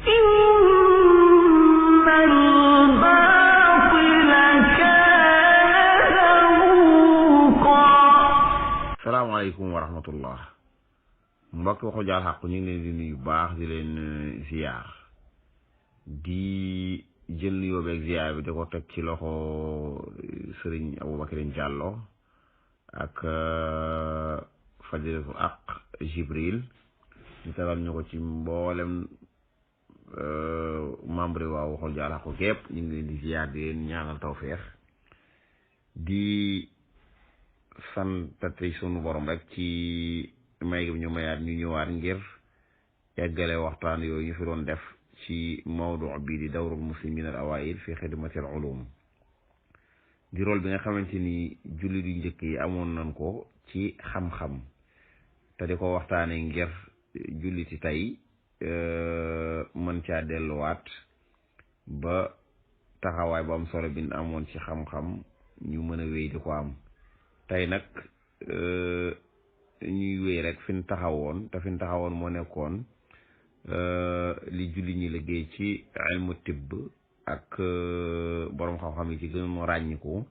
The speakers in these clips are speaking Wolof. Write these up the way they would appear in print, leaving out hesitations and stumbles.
إن الباطل كان زهوقا. salaamaaleykum wa rahmatullah. mbokk Waxu Jaal Xaq ñu ngi leen di nuyu baax di leen ziar di jël nuyoo beeg ziar bi di ko teg ci loxo Sëriñ Aboubacrine Diallo ak Fadilatu ak Jibril ñu tegal ñu ko ci mboolem membre waa Waxu Jaal Xaq gépp ñu ngi leen di ziar di leen ñaanal tawfeex di santati sunu borom rek ci may gi ñu mayaat ñu ñëwaat ngir eggale waxtaan yooyu ñu fi doon def ci mawdu bii di dawrul muslimin al awail fi xidmati al ulum di rôle bi nga xamante ni jullit yu njëkk yi amoon nañ ko ci xam-xam te di ko waxtaane ngir julliti tey mën caa delluwaat ba taxawaay bu am solo bi amoon ci xam-xam ñu mën a wéy di ko am tey nag ñuy wéy rek fi ñu taxawoon te fi ñu taxawoon moo nekkoon li julli ñi liggéey ci ilmu tibb ak borom xam-xam yi ci gën a ràññiku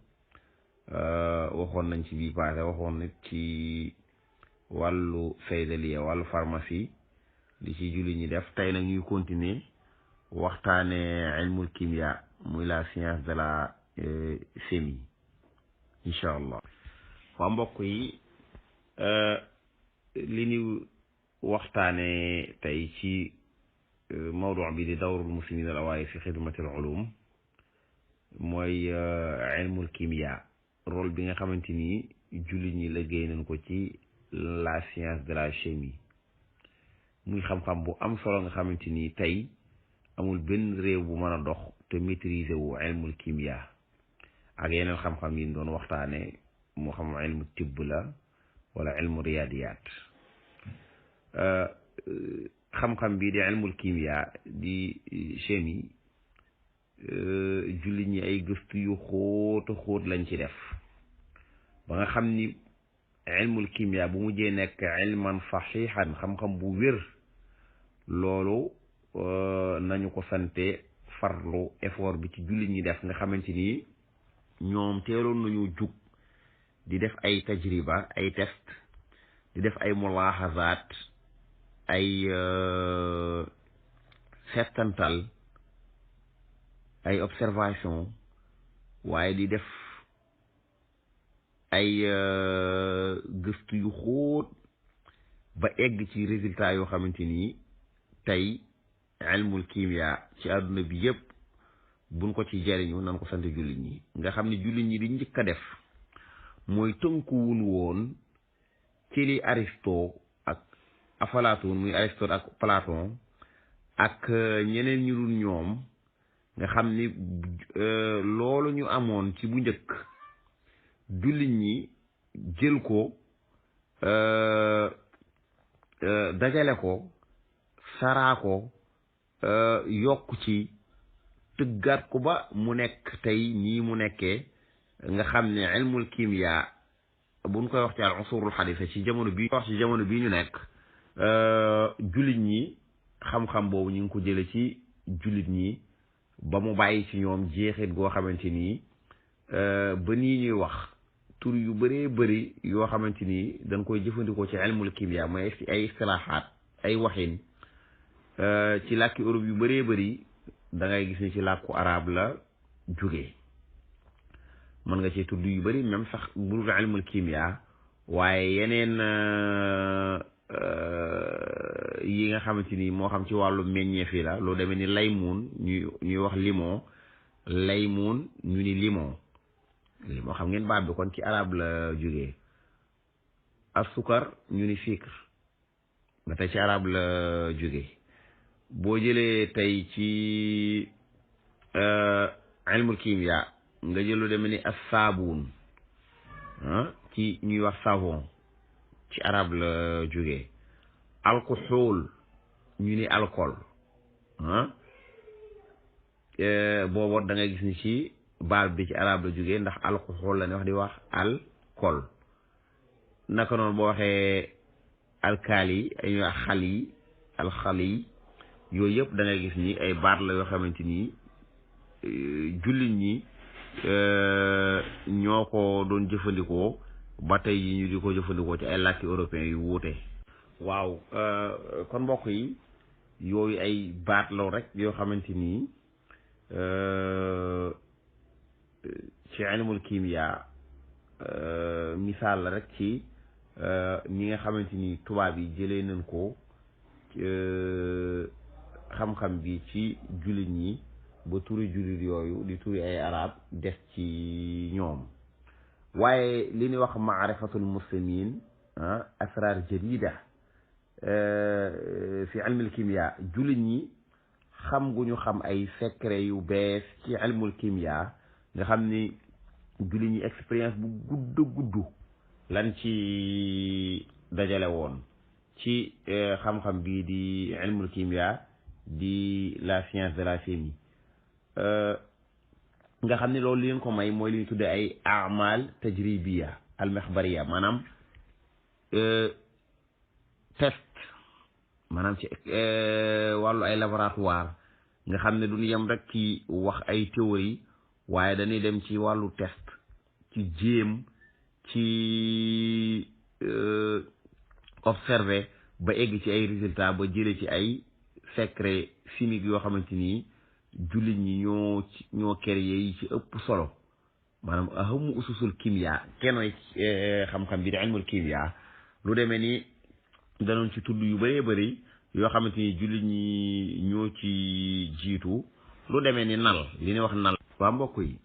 waxoon nañ ci bii passé waxoon nit ci wàllu saydaliya wàllu pharmacie li ci julli ñi def tey nag ñuy continuer waxtaane ilmul kimia muy la science de la chimie incha allah. waa mbokk yi li ñu waxtaane tey ci mawdu bi di dawrul muslimin al awaayil fi xidmati al ulum mooy ilmul kimia rôle bi nga xamante ni jullit ñi liggéey nañ ko ci la science de la chimie muy xam-xam bu am solo nga xamante ni tey amul benn réew bu mën a dox te maîtriser wu ilmul kimia ak yeneen xam-xam yi ñu doon waxtaane moo xam ilmu tibb la wala ilmu riyadiyat xam-xam bi di ilmul kimia di chimie jullit ñi ay gëstu yu xóot lañ ci def ba nga xam ni ilmul kimia bu mujjee nekk ilman saxiixan xam-xam bu wér loolu nañu ko sante farlu effort bi ci jullit ñi def nga xamante ni ñoom teeloon nañu jug di def ay tajriba ay test di def ay mulaaxazaat ay settantal ay observation waaye di def ay gëstu yu xóot ba egg ci résultat yoo xamante ni tey ilmul kimia ci àdduna bi yëpp buñ ko ci jariñu nan ko sant jullit ñi nga xam ne jullit ñi di njëkk a def mooy tënkuwun woon ci li Aristote ak Aflaatoon muy Aristote ak Platon ak ñeneen ñu dul ñoom nga xam ni loolu ñu amoon ci bu njëkk jullit ñi jël ko dajale ko saraa ko yokk ci tëggaat ko ba mu nekk tey nii mu nekkee nga xam ne ilmul kimia buñ koy wax ci al usurul xadisa ci jamono bii wax ci jamono bii ñu nekk jullit ñi xam-xam boobu ñu ngi ko jële ci jullit ñi ba mu bàyyi ci ñoom jeexit goo xamante nii ba nii ñuy wax tur yu bëree bëri yoo xamante ni dañ koy jëfandikoo ci ilmul kimia mooy ay istilaaxaat ay waxin ci làkki Europe yu bëree bëri da ngay gis ni ci làkku arab la jógee mën nga ci tudd yu bëri même sax bu dul ilmul kimia waaye yeneen yi nga xamante ni moo xam ci wàllu meññeef yi la loo demee ni laymuun ñuy wax limon laymuun ñu ni limon xam ngeen baat bi kon ci arab la jógee ak sukar ñu ni sucre ba tey ci arab la jógee boo jëlee tey ci ilmul kimia nga jël lu demee ni as saabuun ci ñuy wax savon ci arab la jógee alcool ñu ni alcool boobu da ngay gis ni ci baat bi ci arab la jógee ndax alcool la ne wax di wax alcool naka noonu boo waxee alkaali ay ñuy wax alxali yooyu yëpp da ngay gis ni ay baat la yoo xamante ni jullit ñi ñoo ko doon jëfandikoo ba tey yi ñu di ko jëfandikoo ci ay làkki européens yu wuute. waaw kon mbokk yi yooyu ay baat la rek yoo xamante ni ci ilmul kimia misaal la rek ci ñi nga xamante ni tubaab yi jëlee nañ ko xam-xam bi ci jullit ñi ba turi jullit yooyu di turi ay arab des ci ñoom waaye li ñuy wax maarifatul muslimin asrar jadida fi ilmul kimia jullit ñi xam gu ñu xam ay secret yu bees ci ilmul kimia nga xam ni jullit ñi expérience bu gudd lan ci dajale woon ci xam-xam bii di ilmul kimia di la science de la chimie nga xam ne loolu li leen ko may mooy li ñu tuddee ay amal tajribiya al maxbariya maanaam test maanaam ci wàllu ay laboratoire nga xam ne duñu yem rek ci wax ay théorie waaye dañuy dem ci wàllu test ci jéem ci observer ba egg ci ay résultats ba jële ci ay secret chimique yoo xamante ni jullit ñi ñoo créé yi ci ëpp solo maanaam ahamu ususul kimia kenooy xam-xam bi di ilmul kimia lu demee ni danoon ci tudd yu bëree bëri yoo xamante ni jullit ñi ñoo ci jiitu lu demee ni nal li ñuy wax nal. waa mbokk yi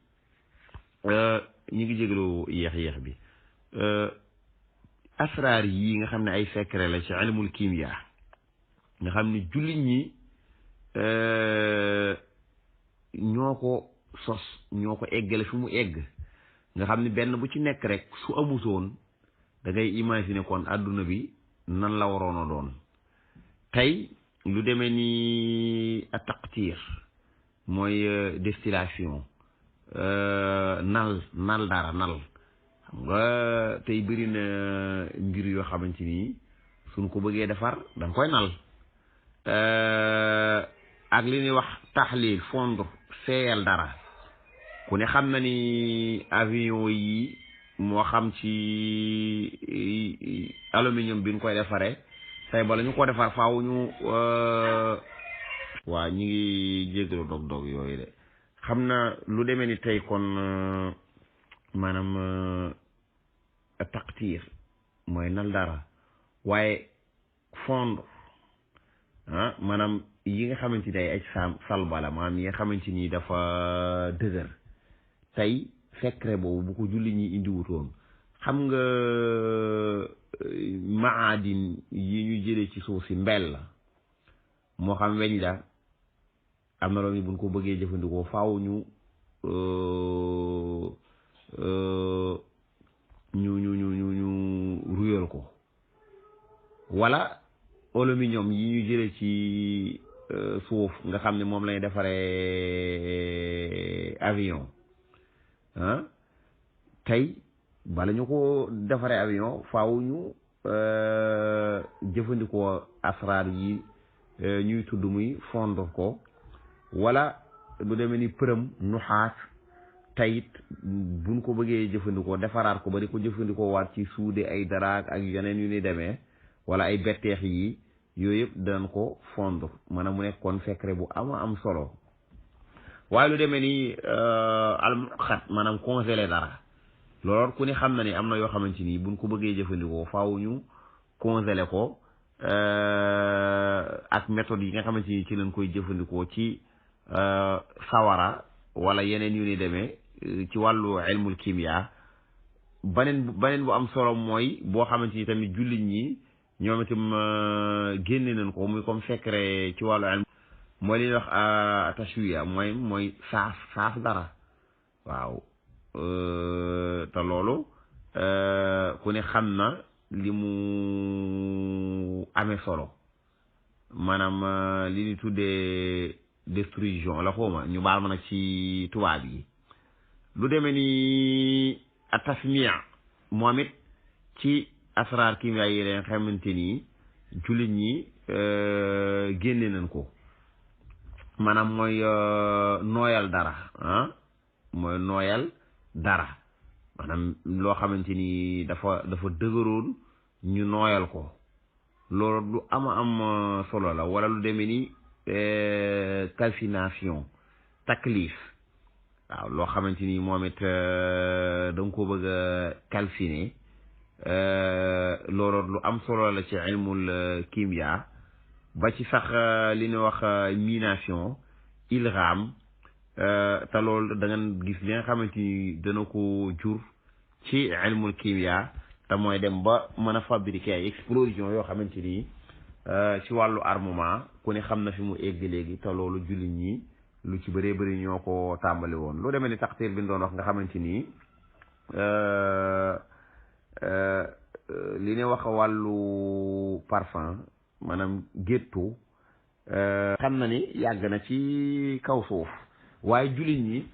ñu ngi jégalu yéex bi asraar yi nga xam ne ay secret la ci ilmul kimia nga xam ne jullit ñi ñoo ko sos ñoo ko eggale fi mu egg nga xam ne benn bu ci nekk rek su amutoon da ngay imaginer kon àdduna bi nan la waroon a doon tey lu demee ni a taqtir mooy distillation nal dara nal xam nga tey bëri na mbir yoo xamante ni suñ ko bëggee defar danga koy nal ak li ñuy wax taxlil fondre seeyal dara ku ne xam na ni avion yi moo xam ci aluminium bi ñu koy defaree tey bala ñu ko defar faaw ñu waa ñi ngi jéggalu dog yooyu de xam na lu demee ni tey kon maanaam taqtir mooy nal dara waaye fondre maanaam yi nga xamante ni ay salbala maanaam yi nga xamante ni dafa dëgër tey secret boobu bu ko julli ñi indiwutoon xam nga maadin yi ñu jëlee ci suuf si mbel la moo xam weñ la am na loolu buñ ko bëggee jëfandikoo faaw ñu ruyal ko wala aluminium yi ñu jëlee ci suuf nga xam ne moom lañuy defaree avion tey bala ñu ko defaree avion faaw ñu jëfandikoo asraar yi ñuy tudd muy fondre ko wala lu demee ni përëm nuxaas tayit buñ ko bëggee jëfandikoo defaraat ko ba di ko jëfandikoo waat ci suude ay daraak ak yeneen yu ni demee wala ay betteex yi yooyu yëpp danañ ko fondre maanaam mu nekkoon secret bu am solo waaye lu demee ni almuqat maanaam congelé dara loolu ku ne xam na ni am na yoo xamante ni buñ ko bëggee jëfandikoo faaw ñu congelé ko ak méthode yi nga xamante ni ci lañ koy jëfandikoo ci sawara wala yeneen yu ni demee ci wàllu ilmul kimia baneen bu am solo mooy boo xamante ni tamit jullit ñi ñoom itam génne nañ ko muy comme secret ci wàllu ilm mooy li ñuy wax tashwiya mooy saaf dara waaw te loolu ku ne xam na li mu amee solo maanaam li ñu tuddee destruction la xawma ñu baal ma nag ci tubaab yi lu demee ni atasmia moom it ci asraar kimia yi leen xamante ni jullit ñi génne nañ ko maanaam mooy nooyal dara mooy nooyal dara maanaam loo xamante ni dafa dëgëroon ñu nooyal ko loolu lu am solo la wala lu demee ni calcination taklif waaw loo xamante ni moom it da nga ko bëgg a calciner loolu lu am solo la ci ilmul kimia ba ci sax li ñuy wax mination ilgham te loolu da nga gis li nga xamante ni dana ko jur ci ilmul kimia te mooy dem ba mën a fabriquer ay explosion yoo xamante ni ci wàllu armement ku ne xam na fi mu egg léegi te loolu jullit ñi lu ci bëree bëri ñoo ko tàmbali woon lu demee ni taqtir bi ñu doon wax nga xamante ni li ne wax wàllu parfum maanaam géttu xam na ni yàgg na ci kaw suuf waaye jullit ñi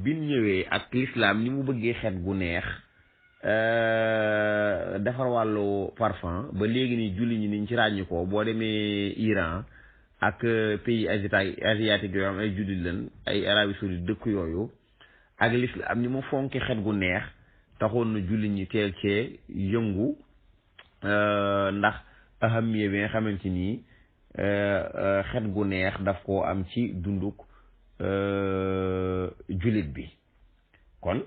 biñ ñëwee ak l'islam ni mu bëggee xet gu neex defar wàllu parfum ba léegi ni jullit ñi niñ ci ràññi ko boo demee Iran ak pays asiatique yooyu am ay jullit lañ ay Arabie Saoudite dëkk yooyu ak l'islam ni mu fonki xet gu neex taxoon na jullit ñi teel cee yëngu ndax ahamiya bi nga xamante ni xet gu neex daf koo am ci dunduk jullit bi kon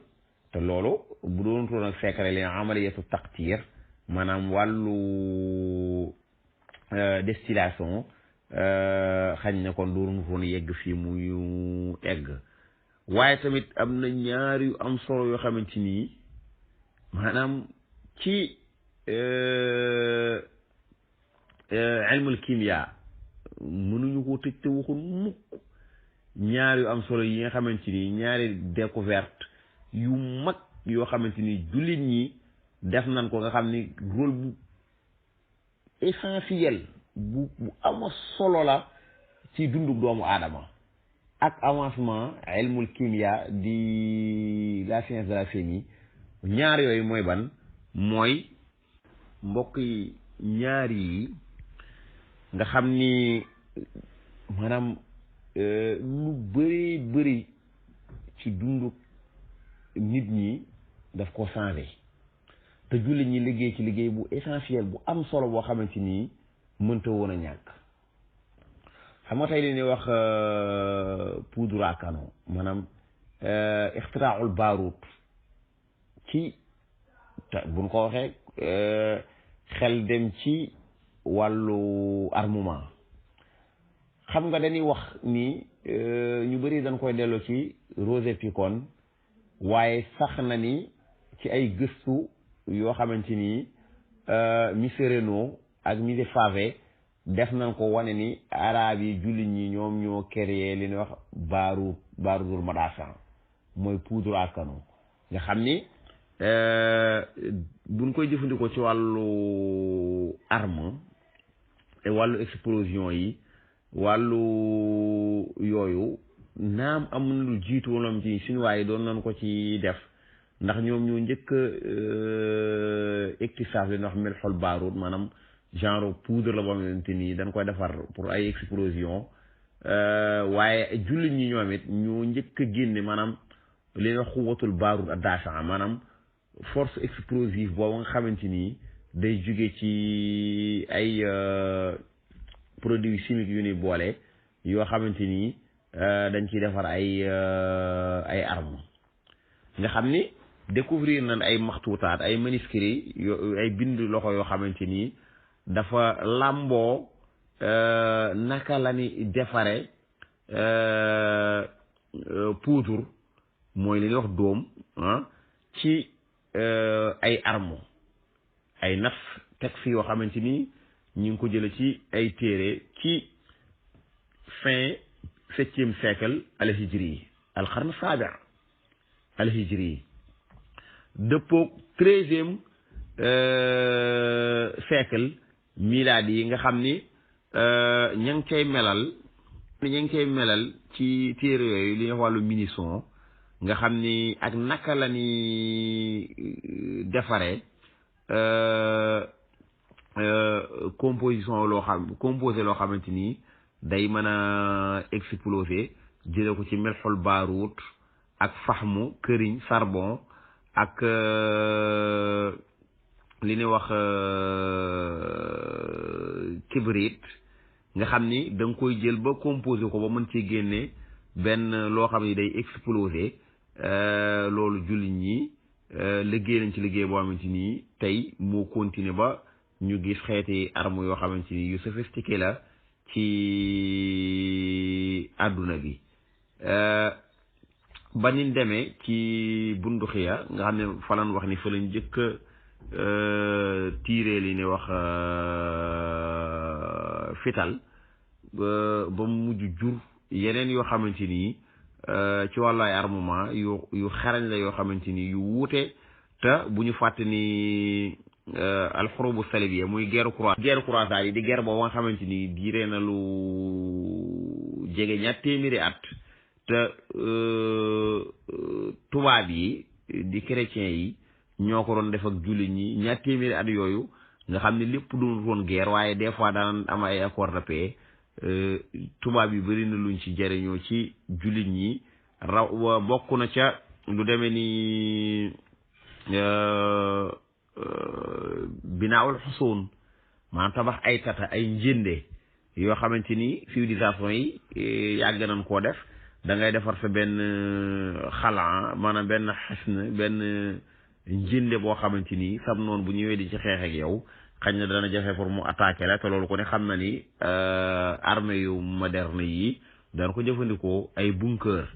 te loolu bu doon toon ak fekkare leen amaliyatu taqtir maanaam wàllu distillation xañ na kon doon toon yegg fii muy egg waaye tamit am na ñaar yu am solo yoo xamante ni maanaam ci ilmul kimia mënuñu ko tëj te waxul mukk ñaar yu am solo yi nga xamante ni ñaari découverte yu mag yoo xamante ni jullit ñi def nañ ko nga xam ni rôle bu essentiel bu ama solo la ci dundu doomu aadama ak avancement ilmul kimia di la science de la chimie ñaar yooyu mooy ban mooy mbokk yi ñaar yi nga xam ni maanaam lu bëri bëri ci dundu nit ñi daf ko changé te jullit ñi liggéey ci liggéey bu essentiel bu am solo boo xamante ni mënta woon a ñàkk xam nga tey li ñuy wax poudre à canon maanaam ixtiraaul baarut ci te buñ ko waxee xel dem ci wàllu armement xam nga dañuy wax ni ñu bëri dañ koy delloo ci Joseph Picon waaye sax na ni ci ay gëstu yoo xamante ni monsieur Renault ak monsieur Favé def nañ ko wane ni arab yi jullit ñi ñoom ñoo créé li ñuy wax baarudul madasan mooy poudre à canon nga xam ni buñ koy jëfandikoo ci wàllu arme te wàllu explosion yi wàllu yooyu naam am na lu jiitu woon ci suñu waaye doon nañ ko ci def ndax ñoom ñoo njëkk ictisaaf li ñuy wax milxul baarud maanaam genre poudre la boo xamante ni dañ koy defar pour ay explosion waaye jullit ñi ñoom it ñoo njëkk a génne maanaam li ñuy wax xuwatul baarud ad-dafi'a maanaam force explosive boobu nga xamante ni day jóge ci ay produits chimiques yu ni boole yoo xamante ni dañ ciy defar ay armes nga xam ni découvrir nañ ay maxtuutaat ay manuscrits ay bind loxo yoo xamante ni dafa làmboo naka la ni defare poudre mooy li ñuy wax dóom ci ay armes ay naf texte yoo xamante ni ñu ngi ko jële ci ay téere ci fin 7e siècle al-hijri al qarn sabi al-hijri dëppoog 13e siècle miladi yi nga xam ni ña ngi cay melal ci téere yooyu li ñuy wax wàllu munition nga xam ni ak naka la ni defaree composé loo xamante ni day mën a exploser jële ko ci melxul baaruut ak faxmu këriñ charbon ak li ñuy wax kibrit nga xam ni da nga koy jël ba composé ko ba mën ci génne benn loo xam ni day exploser loolu jullit ñi liggéey nañ ci liggéey boo xamante ni tey moo continuer ba ñu gis xeeti arme yoo xamante ni yu sophistiqué la ci àdduna bi ba niñ demee ci bunduxiya nga xam ne falan wax ni fa lañ njëkk tiiree li ne wax fital ba mujj jur yeneen yoo xamante ni ci wàllu ay armement yu xarañ la yoo xamante ni yu wuute te bu ñu fàtte ni alxurubu salibiya muy guerre croisade yi di guerre boobu nga xamante ni diire na lu jege ñaar téeméeri at te tubaab yi di chrétien yi ñoo ko doon def ak jullit ñi ñaar téeméeri at yooyu nga xam ne lépp doon woon guerre waaye des fois daan am ay accord de paix tubaab yi bëri na luñ ci jariñoo ci jullit ñi raw bokk na ca lu demee ni binaawul xusuun maanaam tabax ay tata ay njënde yoo xamante ni civilisation yi yàgg nañ koo def da ngay defar sa benn xalan maanaam benn xasn benn njënde boo xamante ni sam noonu bu ñëwee di ci xeex ak yow xañ na dana jafe pour mu attaquer la te loolu ko ne xam na ni armée yu moderne yi dana ko jëfandikoo ay bunker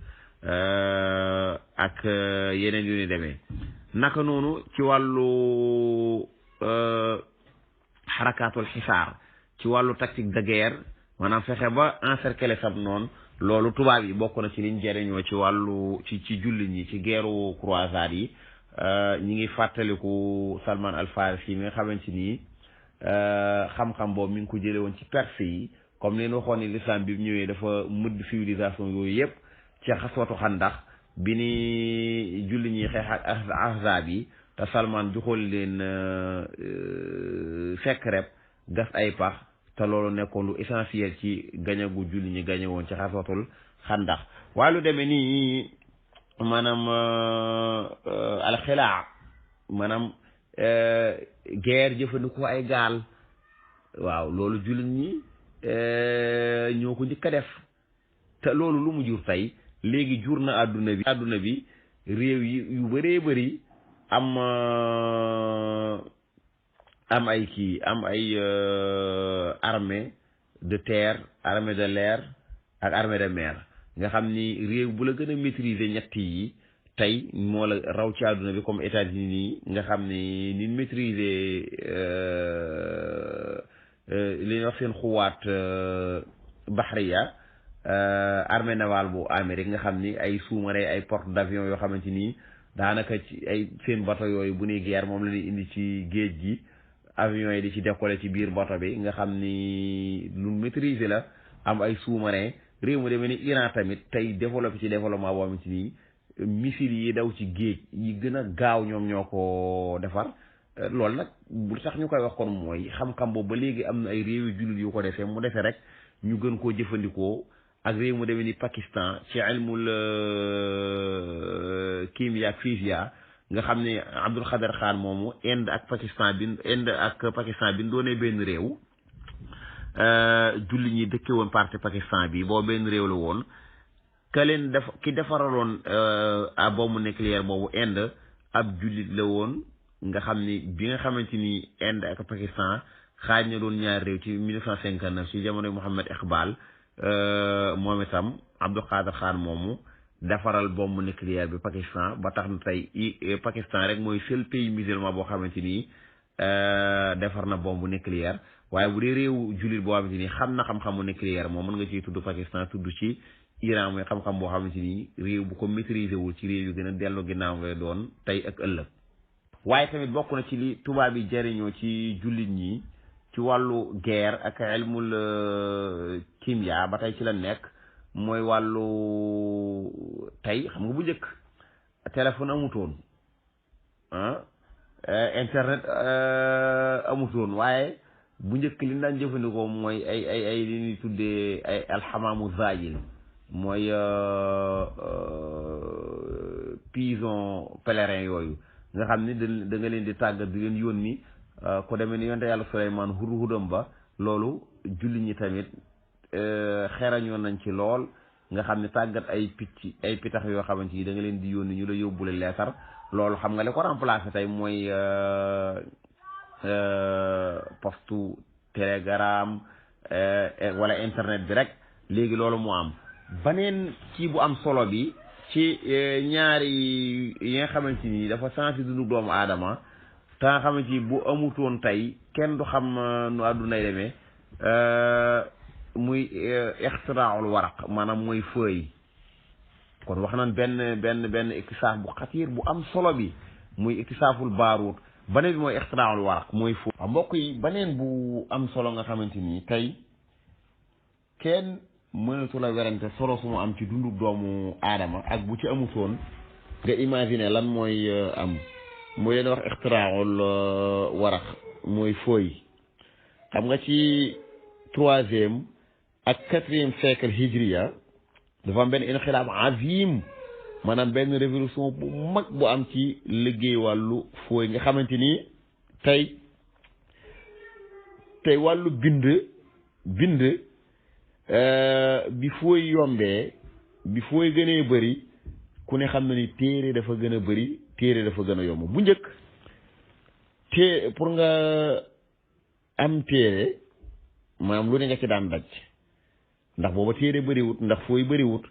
ak yeneen yu ni demee naka noonu ci wàllu xarakaatul xisaar ci wàllu tactique de guerre maanaam fexe ba encercler sam noonu loolu tubaab yi bokk na ci liñ jëriñoo ci wàllu ci jullit ñi ci guerru croisade yi ñi ngi fàttaliku Salman al Farisi mi nga xamante ni xam-xam boobu mi ngi ko jële woon ci Perse yi comme leen waxoon ni l'islam bi ñëwee dafa mëdd civilisation yooyu yëpp ci xaswatu xandax bi ni julli ñi xeex ak ahzaab yi te Salman joxool leen fekk rek gas ay pax te loolu nekkoon lu essentiel ci gañagu julli ñi gañe woon ci xaswatul xandax waaye lu demee nii maanaam alxilaa maanaam guerre jëfandikoo ay gaal waaw loolu jullit ñi ñoo ko njëkk a def te loolu lu mu jur tey léegi jur na àdduna bi réew yi yu bëree bëri am ay armée de terre armée de l'air ak armée de mer nga xam ni réew bu la gën a maîtriser ñett yi tey moo la raw ci àdduna bi comme États-Unis nga xam ni ni maîtriser li ñuy wax seen xuwaat bahriya armée navale bu Amérique nga xam ni ay sous-marins ay porte d'avion yoo xamante ni daanaka ci ay seen bateau yooyu bu ñuy guerre moom la ñuy indi ci géej gi avions yi di ci décoller ci biir bateau bi nga xam ni lu maîtriser la am ay sous-marins réew mu demee ni Iran tamit tey développé ci développement boo xamante ni missiles yi daw ci géej yi gën a gaaw ñoom ñoo ko defar loolu nag bu tax ñu koy wax kon mooy xam-xam boobu ba léegi am na ay réew yu jullit yu ko defee mu defee rek ñu gën koo jëfandikoo ak réew mu demee ni Pakistan ci ilmul kimia ak physique nga xam ne Abdul Xadar Xaan moomu Inde ak Pakistan bi doonee benn réew julli ñi dëkke woon parti Pakistan bi boo benn réew la woon ka leen ki defaraloon a bombe nucléaire boobu Inde ab jullit la woon nga xam ni bi nga xamante ni Inde ak Pakistan xaaj na doon ñaar réew ci 1959 ci jamono Mohammed Iqbal moom itam Abdul Xadar Xaan moomu defaral bombe nucléaire bi Pakistan ba tax na tey Pakistan rek mooy seul pays musulman boo xamante ni defar na bombe nucléaire waaye bu dee réew jullit boo xamante ni xam na xam-xamu nucléaire moom mën nga ciy tudd Pakistan tudd ci Iran mooy xam-xam boo xamante ni réew bu ko maîtriser wul ci réew yu gën a dellu ginnaaw ngay doon tey ak ëllëg waaye tamit bokk na ci li tubaab yi jariñoo ci jullit ñi ci wàllu guerre ak ilmul kimia ba tey ci la nekk mooy wàllu tey xam nga bu njëkk téléphone amutoon internet amutoon waaye bu njëkk li daan jëfandikoo mooy ay li ñuy tuddee ay alxamaamu zaajil mooy pigeon pèlerin yooyu nga xam ni da nga leen di tàggat di leen yónni ko demee ni yonte yàlla Suleymaan hudhudam ba loolu julli ñi tamit xerañoon nañ ci lool nga xam ne tàggat ay pitax yoo xamante ni da nga leen di yónni ñu la yóbbule leetar loolu xam nga li ko remplacé tey mooy postu telegram wala internet bi rek léegi loolu moo am baneen kii bu am solo bi ci ñaari yi nga xamante ni dafa sensi dundu doomu aadama te nga xamante ni bu amutoon tey kenn du xam nu àddunay demee muy ixtiraul waraq maanaam mooy feuille kon wax nañ benn iktisaaf bu xatiir bu am solo bi muy iktisaaful baaruut beneen bi mooy ixtiraul waraq mooy feuille waaw mbokk yi beneen bu am solo nga xamante ni tey kenn mënatu la werante solo su mu am ci dundu doomu aadama ak bu ci amutoon nga imaginer lan mooy am mooy leen wax ixtiraul waraq mooy feuille xam nga ci 3e ak 4e siècle hijriya dafa am benn inxilaab azim maanaam benn révolution bu mag bu am ci liggéey wàllu fooy nga xamante ni tey wàllu bind bi fooy yombee bi fooy gënee bëri ku ne xam na ni téere dafa gën a bëri téere dafa gën a yomb bu njëkk pour nga am téere maanaam lu ne nga ci daan daj ndax booba téere bëriwut ndax fooy bëriwut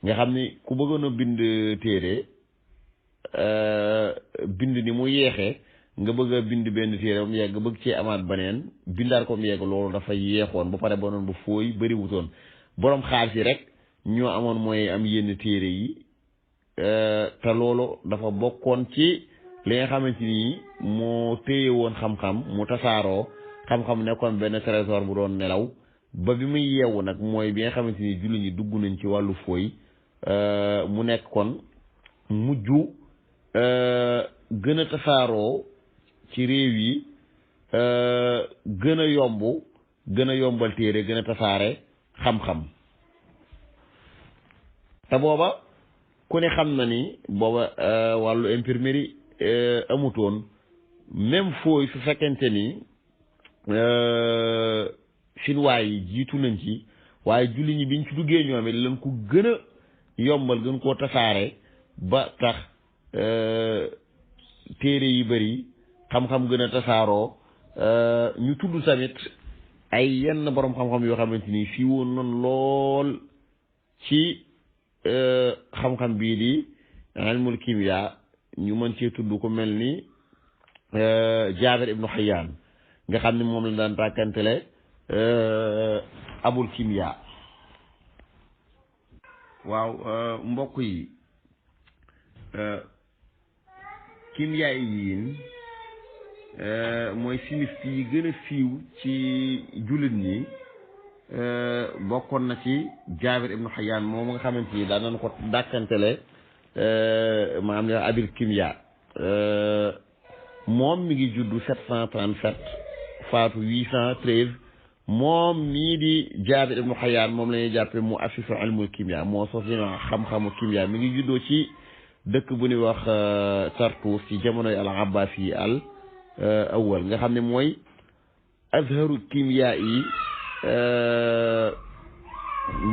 nga xam ni ku bëggoon a bind téere bind ni mu yeexee nga bëgg a bind benn téere ba mu yegg bëgg cee amaat beneen bindaat ko mu yegg loolu dafa yeexoon ba pare ba noonu ba fooy bëriwutoon borom xaalis yi rek ñoo amoon mooy am yenn téere yi te loolu dafa bokkoon ci li nga xamante ni moo téye woon xam-xam mu tasaaroo xam-xam nekkoon benn trésor bu doon nelaw ba bi muy yeewu nag mooy bi nga xamante ni jullit ñi dugg nañ ci wàllu fooy mu nekk kon mujj gën a tasaaroo ci réew yi gën a yombal téere gën a tasaare xam-xam te booba ku ne xam na ni booba wàllu imprimerie amutoon même fooy su fekkente ni chinois yi jiitu nañ ci waaye julli ñi biñ ci duggee ñoom it lañ ko gën a yombal gën koo tasaare ba tax téere yi bëri xam-xam gën a tasaaroo ñu tudd tamit ay yenn borom xam-xam yoo xamante ni fii woon noonu lool ci xam-xam bii di ilmul kimia ñu mën cee tudd ko mel ni Jaabir ibnu Xayaan nga xam ne moom la daan tàkkantele abul kimia waaw mbokk yi kimia yi mooy chimiste yi gën a siiw ci jullit ñi bokkoon na ci Jaabir ibnu Xayaan moom nga xamante ni daan nañ ko dàkkantele maanaam ne abil kimia moom mi ngi juddu 737 faatu 813 moom mii di Jaabir ibnu Xayaan moom la ñuy jàppe mu assisu ilmul kimia moo sos li na xam-xamu kimia mi ngi juddoo ci dëkk bu ñuy wax Tartus ci jamonoy al Abbasi al awal nga xam ne mooy azharu kimia yi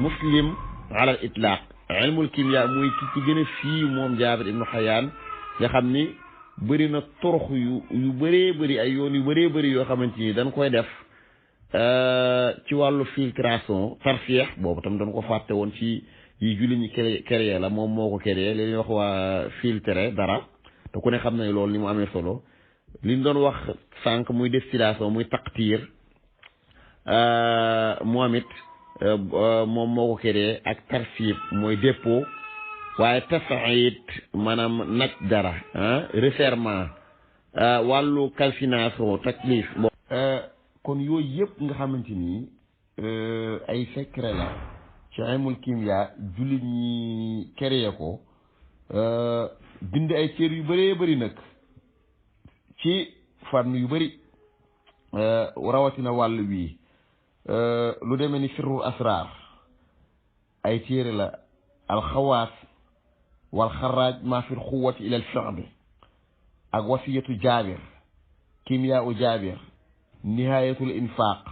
muslim ala al itlaq ilmul kimia muy ki ci gën a fii moom Jaabir ibnu Xayaan nga xam ni bëri na torox yu bëree bëri ay yoon yu bëree bëri yoo xamante ni dañ koy def ci wàllu filtration tarfiix boobu tam dañ ko fàtte woon ci yi julli ñi créé la moom moo ko créé li ñuy wax waa filtré dara te ku ne xam na loolu ni mu amee solo li ñu doon wax sànq muy distillation muy taqtiir moom it moom moo ko créé ak tarfiib mooy dépôt waaye tasaayit maanaam naj dara resserrement wàllu calcination taklif kon yooyu yëpp nga xamante ni ay secret la ci ilmul kimia jullit ñi créé ko bind ay téere yu bëree bëri nag ci fànn yu bëri rawatina wàll wii lu demee ni firrul asrar ay téere la alxawaas wal xaraaj ma fi xuwati ila al fi'li ak wasiyatu jaabir kimyaau jaabir nihayatul infaq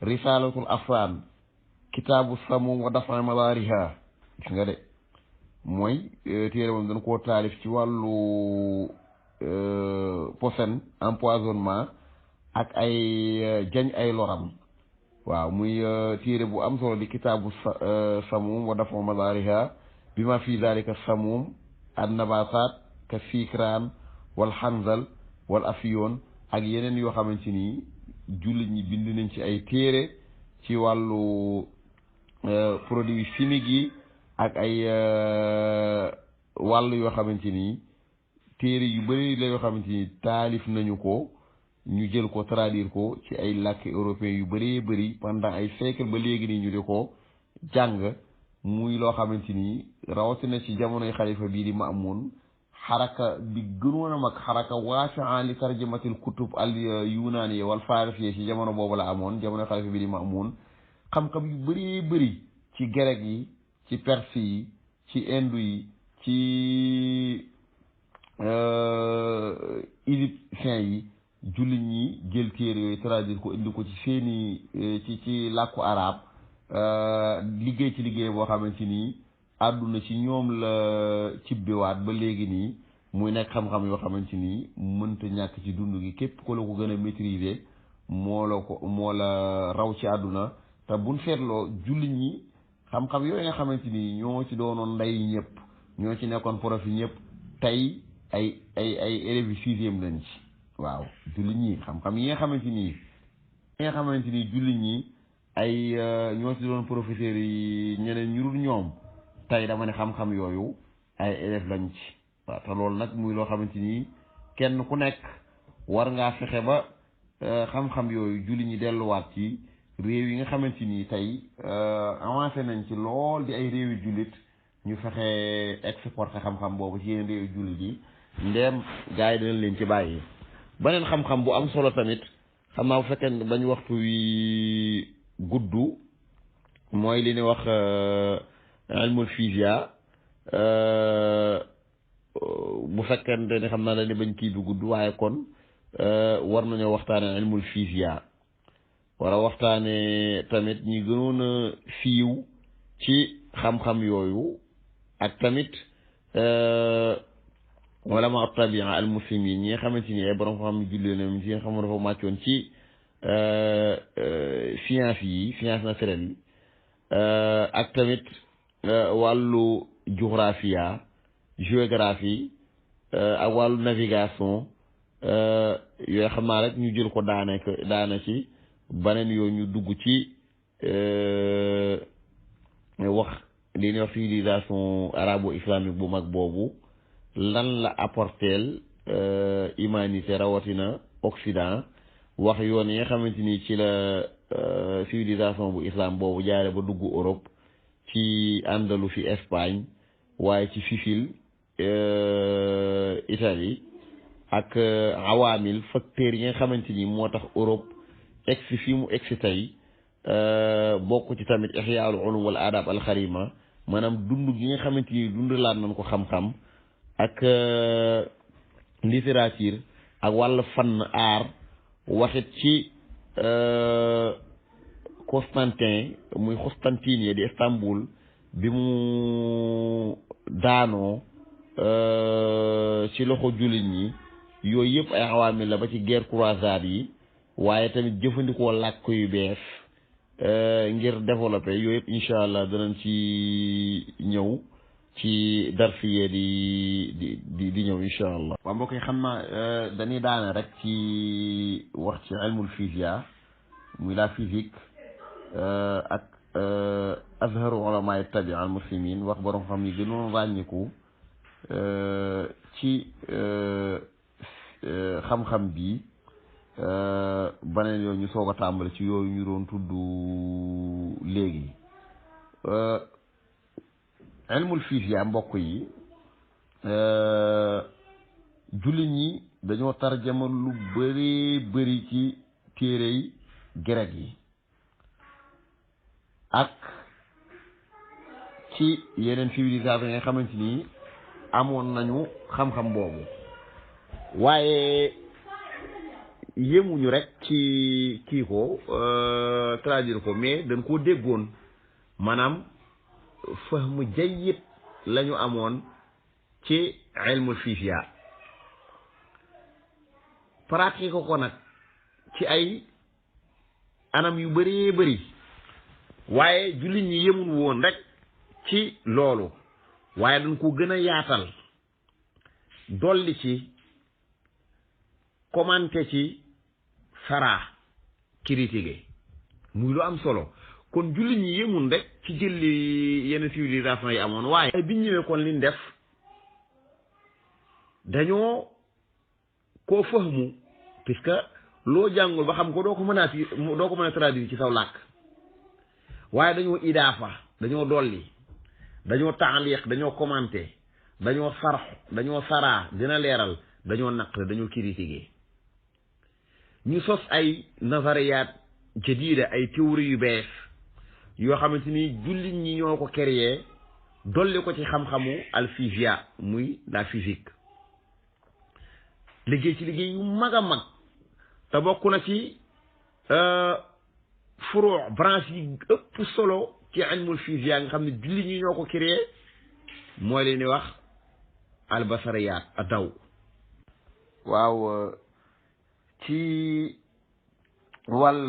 risalatul afaan kitaabu samum wa dafa madaariha gis nga de mooy téere moom dañ koo taalif ci wàllu posen empoisonnement ak ay jañ ay loram waaw muy téere bu am solo di kitaabu samum wa dafa madaariha bi ma fi dalika samum an nabasaat ka fikraan wal xanzal wal afiyoon ak yeneen yoo xamante ni jullit ñi bind nañ ci ay téere ci wàllu produits chimiques yi ak ay wàll yoo xamante ni téere yu bëri la yoo xamante ni taalif nañu ko ñu jël ko traduire ko ci ay làkk européen yu bëree bëri pendant ay siècle ba léegi nii ñu di ko jàng muy loo xamante ni rawatina ci jamonoy xalifa bii di Maamun xaraka bi gënoon a mag xaraka waasi'a li tarjamatil kutub al yunaaniya wal farisiya ci jamono boobu la amoon jamonoy xalifa bii di Maamun xam-xam yu bëree bëri ci grec yi ci perse yi ci indu yi ci égyptien yi jullit ñi jël téere yooyu traduire ko indi ko ci seeni ci làkku arab liggéey ci liggéey boo xamante ni àdduna ci ñoom la cibbiwaat ba léegi nii muy nekk xam-xam yoo xamante ni mënta ñàkk ci dund gi képp ko la ko gën a maîtriser moo la raw ci àdduna te buñ seetloo jullit ñi xam-xam yooyu nga xamante ni ñoo ci doonoon ndey ñëpp ñoo ci nekkoon profit ñëpp tey ay élèves yu sixième lañ ci waaw jullit ñi xam-xam yi nga xamante ni jullit ñi ay ñoo ci doon professeurs yi ñeneen ñu dul ñoom tey dama ne xam-xam yooyu ay élèves lañ ci waaw te loolu nag muy loo xamante ni kenn ku nekk war ngaa fexe ba xam-xam yooyu jullit ñi delluwaat ci réew yi nga xamante ni tey avancé nañ ci lool di ay réew yu jullit ñu fexe exporter xam-xam boobu ci yeneen réew yu jullit yi ndeem gars yi dinañ leen ci bàyyi. beneen xam-xam bu am solo tamit xam naa bu fekkee bañ waxtu wi gudd mooy li ñuy wax ilmul physiya bu fekkente ne xam naa dañu bañ kii bi gudd waaye kon war nañoo waxtaane ilmul physiya war a waxtaane tamit ñi gënoon a siiw ci xam-xam yooyu ak tamit ulama tabia al muslimin ñi nga xamante ni ay borom xam jullee na ñi nga xam ne dafa màccoon ci science naturelle yi ak tamit wàllu géographie ak wàllu navigation yooyu xam naa rek ñu jël ko daana ci baneen yooyu ñu dugg ci wax li ñuy wax civilisation arabo islamique bu mag boobu lan la apporteel humanité rawatina Occident wax yoon yi nga xamante ni ci la civilisation bu islam boobu jaare ba dugg Europe ci Andalousie Espagne waaye ci Sicile Italie ak awaamil facteurs yi nga xamante ni moo tax Europe egsi fi mu egsi tey bokk ci tamit ihyaa'ul ulum wal adab al xarima maanaam dund gi nga xamante ni dund laat nañ ko xam-xam ak littérature ak wàllu fànn art waxit ci Constantine di Istanbul bi mu daanoo ci loxo jullit ñi yooyu yëpp ay awaamil la ba ci guerre croisade yi waaye tamit jëfandikoo làkk yu bees ngir développer yooyu yëpp incha allah danañ ci ñëw ci darfiyee di ñëw incha allah. waaw mbokk yi xam naa dañuy daane rek ci wax ci ilmul physiya muy la physique ak azharu ulama tabia al muslimin wax borom xam yi gënoon ràññiku ci xam-xam bi baneen yooyu ñu soog a tàmbali ci yooyu ñu doon tudd léegi ilmul physiya mbokk yi jullit ñi dañoo tarjama lu bëri bëri ci téere yi grec yi ak ci yeneen civilisation yi nga xamante ni amoon nañu xam-xam boobu waaye yémuñu rek ci kii ko traduire ko mais dañ koo déggoon maanaam fahmu jayyid lañu amoon ci ilmul fiisiya pratique ko nag ci ay anam yu bëree bëri waaye jullit ñi yemul woon rek ci loolu waaye dañ ko gën a yaatal dolli ci commenté ci saraa critiqué muy lu am solo kon jullit ñi yemul rek ci jëlli yenn civilisation yi amoon waaye biñ ñëwee kon liñ def dañoo koo fahmu puisque loo jàngul ba xam ko doo ko mën a traduire ci saw làkk waaye dañoo idaafa dañoo dolli dañoo taaliq dañoo commenté dañoo sarx dañoo saraa dina leeral dañoo naql dañoo critiquer ñu sos ay nazariyaat jadida ay théorie yu bees yoo xamante ni jullit ñi ñoo ko créé dolli ko ci xam-xamu al physique muy la physique liggéey ci liggéey yu mag a mag te bokk na ci furu branche yi ëpp solo ci ilmul physique nga xam ne jullit ñi ñoo ko créé mooy leen di wax albasariyaat a daw waaw ci wàll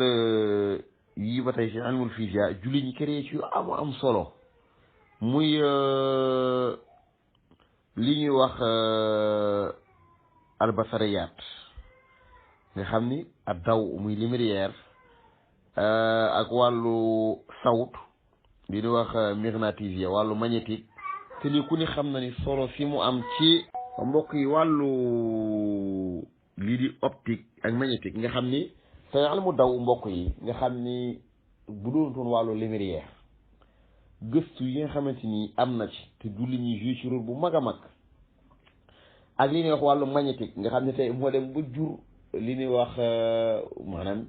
yi ba tey ci ilmul physique jullit ñi créé ci yu am solo muy li ñuy wax albasariyaat nga xam ni a daw muy lumière ak wàllu sawt li ñuy wax magnétisme wàllu magnétique te lii ku ni xam na ni solo si mu am ci mbokk yi wàllu lii di optique ak magnétique nga xam ni te ilmu daw mbokk yi nga xam ni bu doon toon wàllu lumière gëstu yi nga xamante ni am na ci te julli ñi joué ci rôle bu mag a mag ak li ñuy wax wàllu magnétique nga xam ne tey moo dem ba jur li ñuy wax maanaam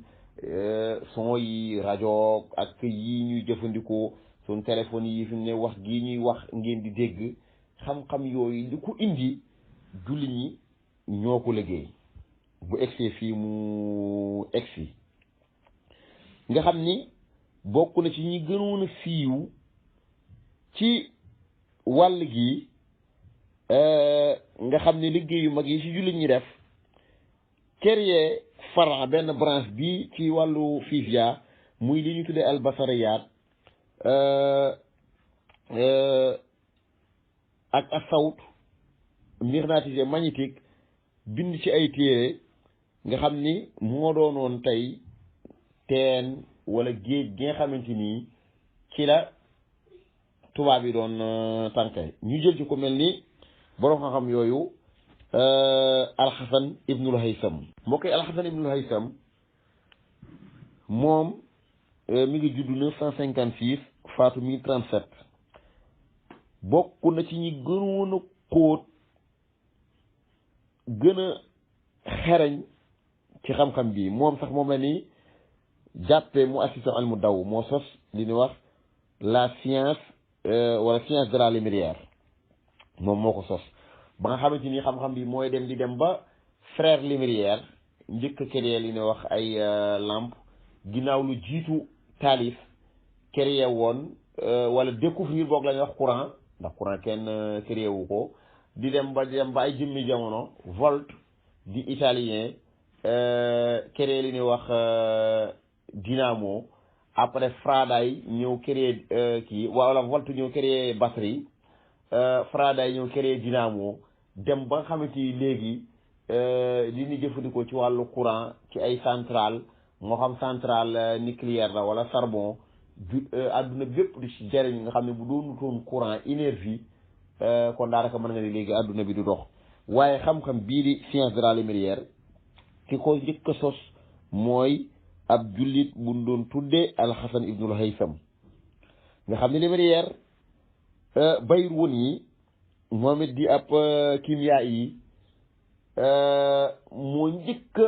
son yi rajo ak yi ñuy jëfandikoo suñ téléphone yi fi mu ne wax gii ñuy wax ngeen di dégg xam-xam yooyu li ko indi julli ñi ñoo ko liggéey bu egsi fii mu egsi nga xam ni bokk na ci ñi gënoon a siiw ci wàll gi nga xam ne liggéey yu mag yi ci jullit ñi def créer fara benn branche bi ci wàllu physique muy li ñu tuddee albasariyaat ak asawt magnétisme magnétique bind ci ay téere nga xam ni moo doonoon tey teen wala géej gi nga xamante ni ci la tubaab yi doon tànke ñu jël ci ko mel ni borom xam-xam yooyu alxasan ibnul haysam mbokk yi alxasan ibnul haysam moom mi ngi juddu 956 faatu 1037 bokk na ci ñi gënoon a xóot gën a xereñ ci xam-xam bi moom sax moom la ni jàppe mu assistant al mu daw moo sos li ñuy wax la science wala science de la lumière moom moo ko sos ba nga xamante ni xam-xam bi mooy dem di dem ba frère lumière njëkk a créé li ñuy wax ay lampe ginnaaw lu jiitu taalif créé woon wala découvrir boog la ñuy wax courant ndax courant kenn créé wu ko di dem ba ay jëmmi jamono Volt di italien créé li ñuy wax dynamo après Faraday ñëw créé kii wala Volt ñëw créé batterie Faraday ñëw créé dynamo dem ba nga xamante ni léegi li ñu jëfandikoo ci wàllu courant ci ay centrale moo xam centrale nucléaire la wala charbon du àdduna bépp di ci jariñ nga xam ne bu doonutoon courant énergie kon daanaka mën nga ni léegi àdduna bi du dox waaye xam-xam bii di science de la lumière ki ko njëkk a sos mooy ab jullit bu doon tuddee alxasan ibnul haysam nga xam ne lumière Bayruun yi moom it di ab kimia yi moo njëkk a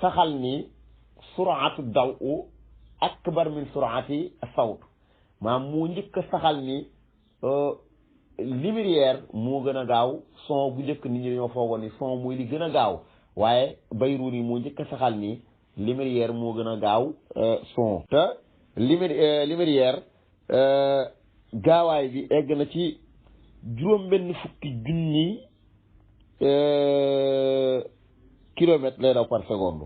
saxal ni suratu daw u akbar min surati sawt maanaam moo njëkk a saxal ni lumière moo gën a gaaw son bu njëkk nit ñi dañoo foogoon ni son mooy li gën a gaaw waaye Bayruni moo njëkk a saxal ni lumière moo gën a gaaw son te lumière gaawaay bi egg na ci juróom-benn fukki junni kilomètre lay daw par seconde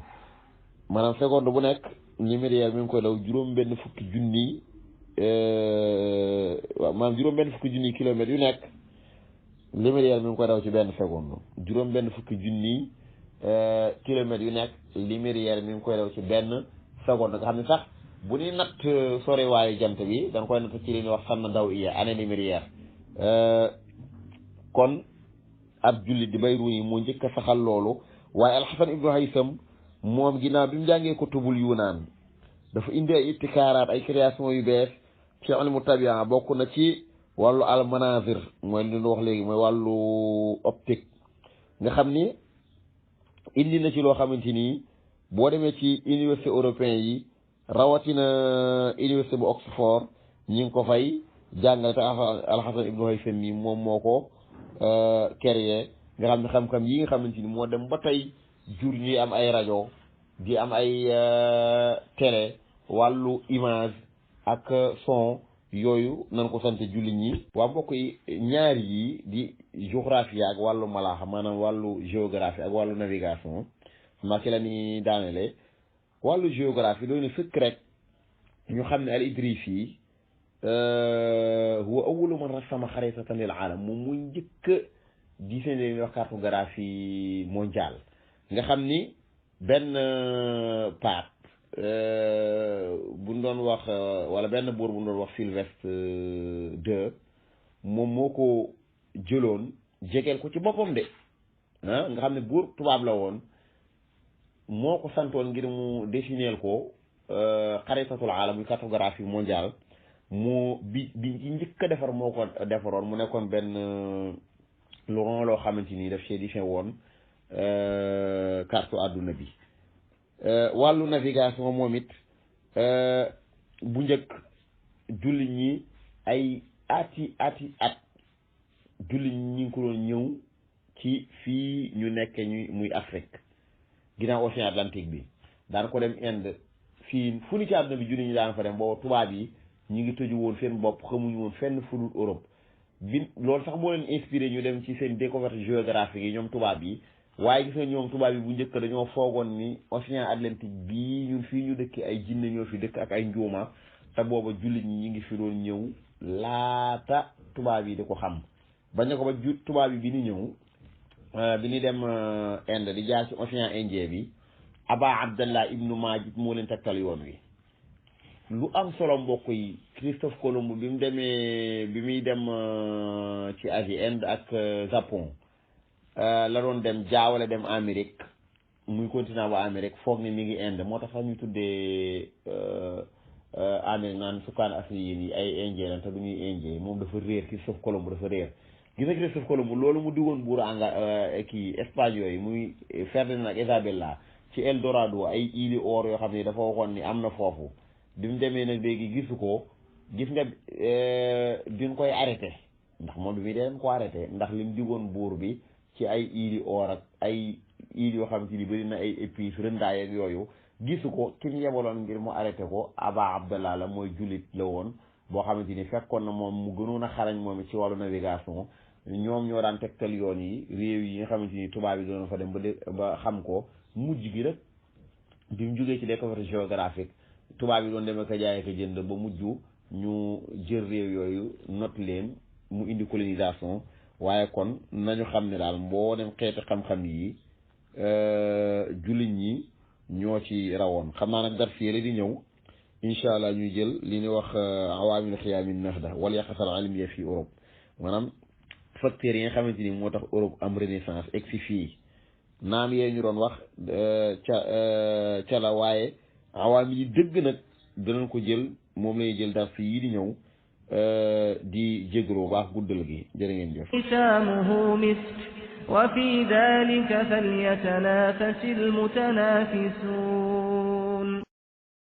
maanaam seconde bu nekk lumière mi ngi koy daw juróom-benn fukki junni waaw maanaam juróom-benn fukki junni kilomètres yu nekk lumière mi ngi koy daw ci benn seconde juróom-benn fukki junni kilomètres yu nekk lumière mi ngi koy daw ci benn seconde nga xam ne sax bu ñuy natt soriwaayu jant bi dañ koy natt ci li ñuy wax sanna daw iya année lumière kon ab jullit di Bayruni moo njëkk a saxal loolu waaye Alxasan ibnu Haysam moom ginnaaw bi mu jàngee kutubul Yunaan dafa indi ay ibtikaaraat ay création yu bees ci ilmu tabia bokk na ci wàllu almanazir mooy li ñu wax léegi mooy wàllu optique nga xam ni indi na ci loo xamante ni boo demee ci université européen yi rawatina université bu Oxford ñi ngi ko fay jàngale te Alxasan ibnu Haysam mi moom moo ko créé nga xam ne xam-xam yi nga xamante ni moo dem ba tey jur ñuy am ay rajo di am ay télé wàllu image ak son yooyu nan ko sant jullit ñi waa mbokk yi ñaari yi di géographie ak wàllu malaaxa maanaam wàllu géographie ak wàllu navigation ma ci la ni daanele wàllu géographie doy na sëkk rek ñu xam ne al Idrisi huwa awwalu man rassama xaritatan lil aalam moom muy njëkk dessiné li wax cartographie mondiale nga xam ni benn pape bu ñu doon wax wala benn buur bu ñu doon wax Sylvestre II moom moo ko jëloon jegeel ko ci boppam de nga xam ne buur tubaab la woon moo ko santoon ngir mu dessinéel ko xaritatul aalam muy cartographie mondiale mu bi ci njëkk a defar moo ko defaroon mu nekkoon benn lu loo xamante ni daf see dessiné woon carte àdduna bi wàllu navigation moom it bu njëkk jullit ñi ay at jullit ñi ngi ko doon ñëw ci fii ñu nekke ñu muy Afrique ginnaaw océan Atlantique bi daan ko dem Inde fii fu ni ci àdduna bi jullit ñi daan fa dem booba tubaab yi ñu ngi tëju woon seen bopp xamuñu woon fenn fu dul Europe bi loolu sax moo leen inspiré ñu dem ci seen découverte géographique yi ñoom tubaab yi waaye gis nga ñoom tubaab yi bu njëkk dañoo foogoon ni océan Atlantique bii ñun fii ñu dëkk ay jinne ñoo fi dëkk ak ay njuuma te booba jullit ñi ñu ngi fi doon ñëw laata tubaab yi di ko xam bañ na ko ba tubaab yi bi ñu ñëw bi ñu dem Inde di jaar ci océan Indien bi Aba Abdallah ibnu Majid moo leen tegtal yoon wi lu am solo mbokk yi Christophe Colomb bi mu demee bi muy dem ci Asie Inde ak Japon la doon dem jaawale dem Amérique muy continent ba Amérique foog ni mi ngi Inde moo tax sax ñu tuddee Amérique naan sukkaan africain yi ay indien lan te du ñuy indien moom dafa réer Christophe Colomb dafa réer gis nga Christophe Colomb loolu mu digoon buuru kii Espagne yooyu muy Ferdinand ak Isabella ci Eldorado ay îles or yoo xam ne dafa waxoon ni am na foofu bi mu demee nag léegi gisu ko gis nga duñ koy arrêté ndax moom bi muy deen ko arrêté ndax li mu digoon buur bi ci ay îles or ak ay îles yoo xam ni bëri na ay épices rëndaay ak yooyu gisu ko ki ñu yebaloon ngir mu arrêté ko Aba Abdallah la mooy jullit la woon boo xamante ni fekkoon na moom mu gënoon a xarañ moom ci wàllu navigation ñoom ñoo daan tegtal yoon yi réew yi nga xamante ni tubaab yi doon fa dem ba xam ko mujj gi rek bi mu jógee ci découverte géographique tubaab yi doon dem ak a jaay ak a jënd ba mujj ñu jël réew yooyu not leen mu indi colonisation waaye kon nañu xam ne daal mboolem xeeti xam-xam yi jullit ñi ñoo ci rawoon xam naa nag dar fiere di ñëw incha allah ñuy jël li ñuy wax awaamil xiyaamin nahda wala yaqasal almiya fi Europe maanaam facteurs yi nga xamante ni moo tax Europe am renaissance egg si fii naam yee ñu doon wax ca la waaye awaamil yi dëgg nag danañ ko jël moom lañuy jël dar fi yi di ñëw di jégalu baax guddal gi jërë ngeen jëf ختامه مسك وفي ذلك فليتنافس المتنافسون